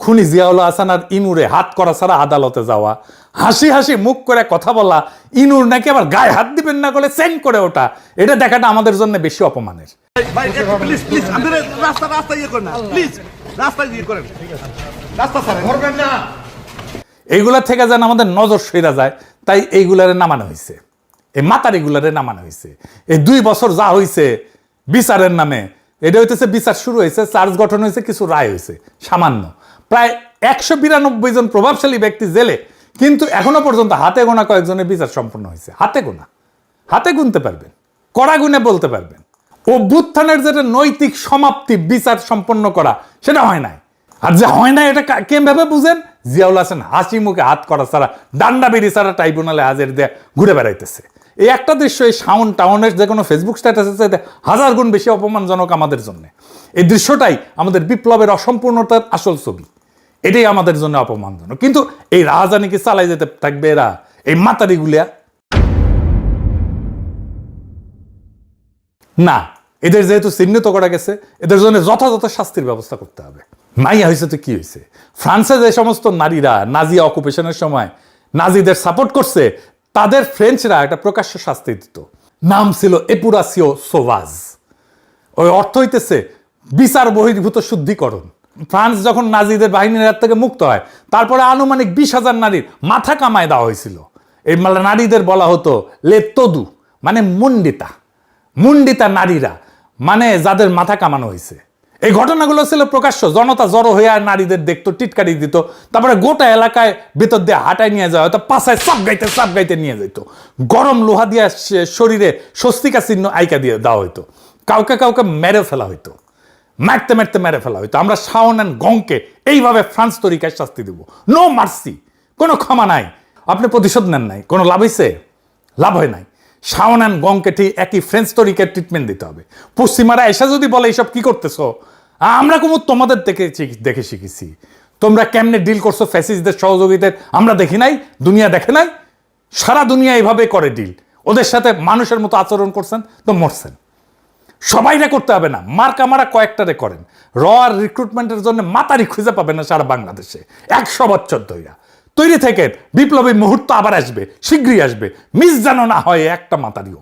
খুনি জিয়াউল হাসান আর ইনুরে হাত করা ছাড়া আদালতে যাওয়া, হাসি হাসি মুখ করে কথা বলা, ইনুর নাকি আবার গায়ে হাত দিবেন না বলে সেন্ড করে ওটা, এটা দেখাটা আমাদের জন্য বেশি অপমানের। এইগুলা থেকে যেন আমাদের নজর সইরা যায়, তাই এইগুলারে নামানো হয়েছে, এই মাতারিগুলারে নামানো হয়েছে। এই 2 বছর যা হয়েছে বিচারের নামে, এটা হইতেছে বিচার শুরু হয়েছে, চার্জ গঠন হয়েছে, কিছু রায় হয়েছে সামান্য, প্রায় 192 জন প্রভাবশালী ব্যক্তি জেলে, কিন্তু এখনো পর্যন্ত হাতে গোনা কয়েকজনের বিচার সম্পন্ন হয়েছে। হাতে গুনতে পারবেন, কড়া গুনে বলতে পারবেন। অভ্যুত্থানের যেটা নৈতিক সমাপ্তি, বিচার সম্পন্ন করা, সেটা হয় নাই। আর যে হয় না এটা কেমভাবে বুঝেন? জিয়াউল হাসান হাসি মুখে হাত করা ছাড়া, ডান্ডা বেরি ছাড়া ট্রাইব্যুনালে হাজির দিয়ে ঘুরে বেড়াইতেছে। এই একটা দৃশ্য এই টাউনের যে কোনো ফেসবুক স্ট্যাটাসে 1000 গুণ বেশি অপমানজনক আমাদের জন্য। এই দৃশ্যটাই আমাদের বিপ্লবের অসম্পূর্ণতার আসল ছবি, এটাই আমাদের জন্য অপমানজনক। কিন্তু এই রাজধানী কি চালাই যেতে থাকবে এরা, এই মাতারিগুলিয়া? না, এদের যেহেতু চিহ্নিত করা গেছে, এদের জন্য যথাযথ শাস্তির ব্যবস্থা করতে হবে। মাইয়া হয়েছে তো কি হয়েছে? ফ্রান্সে যে সমস্ত নারীরা নাজি অকুপেশনের সময় নাজিদের সাপোর্ট করছে, তাদের ফ্রেঞ্চরা একটা প্রকাশ্য শাস্তি দিত, নাম ছিল এপুরাসিও সোভাজ। ওই অর্থ হইতেছে বিচার বহির্ভূত শুদ্ধিকরণ। ফ্রান্স যখন নাজিদের বাহিনীর হাত থেকে মুক্ত হয়, তারপরে আনুমানিক 20,000 নারীর মাথা কামায় দেওয়া হয়েছিল। এই নারীদের বলা হতো লে তদু, মানে মুন্ডিতা নারীরা, মানে যাদের মাথা কামানো হয়েছে। এই ঘটনাগুলো ছিল প্রকাশ্য, জনতা জড়ো হয়ে আর নারীদের দেখতো, টিটকারি দিত, তারপরে গোটা এলাকায় ভেতর দিয়ে হাঁটায় নিয়ে যাওয়া হয়তো, পাশায় চাপ গাইতে নিয়ে যেত, গরম লোহা দিয়ে শরীরে স্বস্তিকা চিহ্ন আইকা দিয়ে দেওয়া হইতো, কাউকে মেরে ফেলা হইতো, মারতে মেরে ফেলা হইতো। আমরা শাওন অ্যান্ড গংকে এইভাবে ফ্রান্স তরিকায় শাস্তি দিব, নো মার্সি, কোনো ক্ষমা নাই। আপনি প্রতিশোধ নেন নাই, কোনো লাভ হয়েছে? লাভ হয় নাই। শাওন অ্যান্ড গংকে ঠিক একই ফ্রেঞ্চ তরিকার ট্রিটমেন্ট দিতে হবে। পশ্চিমারা এসে যদি বলে এইসব কি করতেছো, আমরা কুমুদ তোমাদের দেখে শিখেছি, তোমরা কেমনে ডিল করছো ফ্যাসিস্টদের সহযোগিতায় আমরা দেখি নাই, দুনিয়া দেখে নাই। সারা দুনিয়া এইভাবে করে ডিল, ওদের সাথে মানুষের মতো আচরণ করছেন তো মরছেন। সবাইরে করতে হবে না, মারা কয়েকটারে করেন। র আর রিক্রুটমেন্টের জন্য মাতারি খুঁজে পাবে না সারা বাংলাদেশে 100 বছর ধইরা। তৈরি থেকে বিপ্লবী মুহূর্ত আবার আসবে, শীঘ্রই আসবে, মিস যেন না হয় একটা মাতারিও।